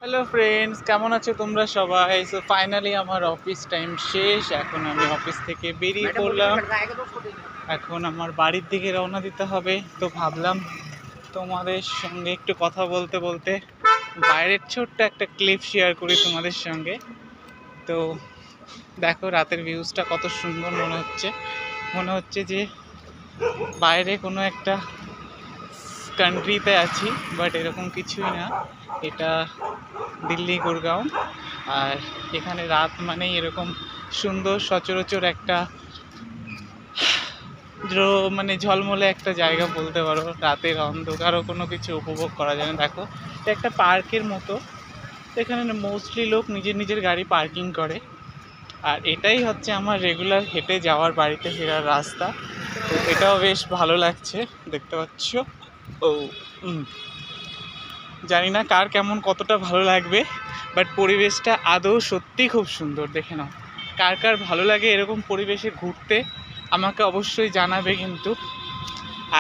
Hello friends, কেমন আছো তোমরা সবাই? সো ফাইনালি আমার অফিস টাইম শেষ। এখন আমি অফিস থেকে বেরিয়ে পড়লাম। এখন আমার বাড়ির দিকে রওনা দিতে হবে। তো ভাবলাম তোমাদের সঙ্গে একটু কথা বলতে বলতে বাইরের ছোট্ট একটা ক্লিপ শেয়ার করি তোমাদের সঙ্গে। তো দেখো রাতের ভিউজটা কত সুন্দর মনে হচ্ছে যে বাইরে কোনো একটা কান্ট্রিতে আছি, বাট এরকম কিছুই না। এটা দিল্লি গুরগাঁও। আর এখানে রাত মানেই এরকম সুন্দর সচরাচর একটা মানে ঝলমলে একটা জায়গা বলতে পারো। রাতের অন্ধকারও কোনো কিছু উপভোগ করা যায় না। দেখো এটা একটা পার্কের মতো। এখানে মোস্টলি লোক নিজের নিজের গাড়ি পার্কিং করে। আর এটাই হচ্ছে আমার রেগুলার হেঁটে যাওয়ার বাড়িতে ফেরার রাস্তা। তো এটাও বেশ ভালো লাগছে, দেখতে পাচ্ছ। ও জানি না কার কেমন কতটা ভালো লাগবে, বাট পরিবেশটা আদৌ সত্যি খুব সুন্দর। দেখে নাও, কার কার ভালো লাগে এরকম পরিবেশে ঘুরতে আমাকে অবশ্যই জানাবে কিন্তু।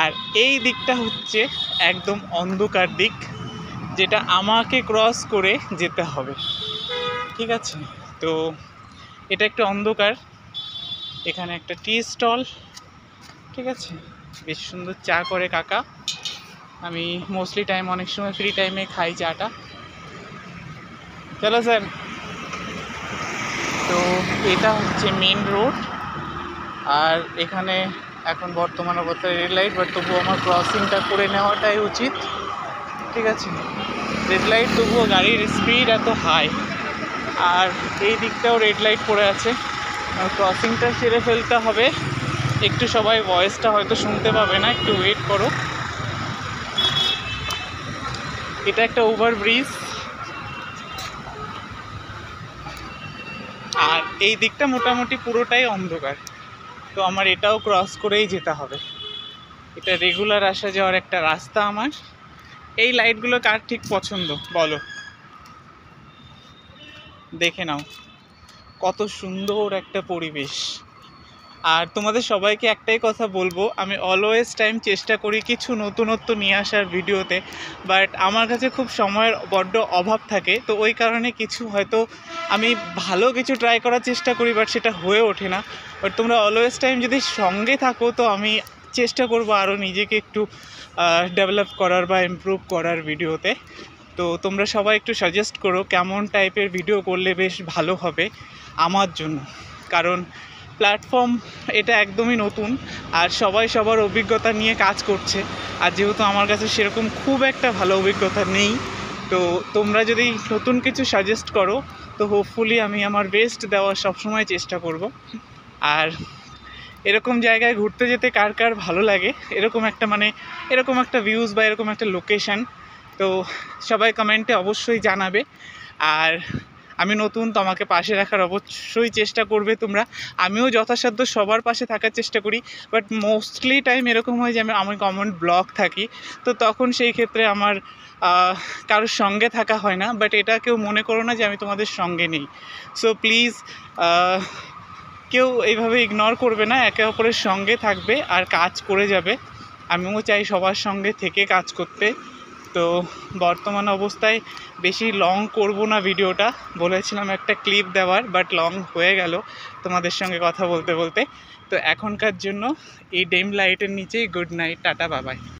আর এই দিকটা হচ্ছে একদম অন্ধকার দিক, যেটা আমাকে ক্রস করে যেতে হবে, ঠিক আছে? তো এটা একটু অন্ধকার। এখানে একটা টি স্টল, ঠিক আছে, বেশ সুন্দর চা করে কাকা। আমি মোস্টলি টাইম অনেক সময় ফ্রি টাইমে খাই চাটা। চলো স্যার। তো এটা হচ্ছে মেন রোড। আর এখানে এখন বর্তমান অবস্থায় রেড লাইট, বাট তবুও আমার ক্রসিংটা করে নেওয়াটাই উচিত, ঠিক আছে? রেড লাইট, তবুও গাড়ির স্পিড এত হাই। আর এই দিকটাও রেড লাইট পড়ে আছে। ক্রসিংটা সেরে ফেলতে হবে। একটু সবাই ভয়েসটা হয়তো শুনতে পাবে না, একটু ওয়েট করো। এটা একটা ওভার ব্রিজ। আর এই দিকটা মোটামুটি পুরোটাই অন্ধকার। তো আমার এটাও ক্রস করেই যেতে হবে। এটা রেগুলার আসা যাওয়ার একটা রাস্তা আমার। এই লাইটগুলো কার ঠিক পছন্দ বলো? দেখে নাও কত সুন্দর একটা পরিবেশ। আর তোমাদের সবাইকে একটাই কথা বলবো, আমি অলওয়েজ টাইম চেষ্টা করি কিছু নতুনত্ব নিয়ে আসার ভিডিওতে, বাট আমার কাছে খুব সময়ের বড্ড অভাব থাকে। তো ওই কারণে কিছু হয়তো আমি ভালো কিছু ট্রাই করার চেষ্টা করি, বাট সেটা হয়ে ওঠে না। বাট তোমরা অলওয়েজ টাইম যদি সঙ্গে থাকো, তো আমি চেষ্টা করবো আরও নিজেকে একটু ডেভেলপ করার বা ইমপ্রুভ করার ভিডিওতে। তো তোমরা সবাই একটু সাজেস্ট করো কেমন টাইপের ভিডিও করলে বেশ ভালো হবে আমার জন্য। কারণ প্ল্যাটফর্ম এটা একদমই নতুন, আর সবাই সবার অভিজ্ঞতা নিয়ে কাজ করছে। আর যেহেতু আমার কাছে সেরকম খুব একটা ভালো অভিজ্ঞতা নেই, তো তোমরা যদি নতুন কিছু সাজেস্ট করো, তো হোপফুলি আমি আমার বেস্ট দেওয়ার সবসময় চেষ্টা করব। আর এরকম জায়গায় ঘুরতে যেতে কার কার ভালো লাগে, এরকম একটা ভিউজ বা এরকম একটা লোকেশান, তো সবাই কমেন্টে অবশ্যই জানাবে। আর আমি নতুন, তো আমাকে পাশে রাখার অবশ্যই চেষ্টা করবে তোমরা। আমিও যথাসাধ্য সবার পাশে থাকার চেষ্টা করি, বাট মোস্টলি টাইম এরকম হয় যে আমি কমন ব্লক থাকি, তো তখন সেই ক্ষেত্রে আমার কারোর সঙ্গে থাকা হয় না। বাট এটা কেউ মনে করো না যে আমি তোমাদের সঙ্গে নেই। সো প্লিজ কেউ এইভাবে ইগনোর করবে না, একে অপরের সঙ্গে থাকবে আর কাজ করে যাবে। আমিও চাই সবার সঙ্গে থেকে কাজ করতে। তো বর্তমান অবস্থায় বেশি লং করব না ভিডিওটা, বলেছিলাম একটা ক্লিপ দেওয়ার, বাট লং হয়ে গেল তোমাদের সঙ্গে কথা বলতে বলতে। তো এখনকার জন্য এই ডেম লাইটের নিচেই গুড নাইট, টাটা, বাবাই।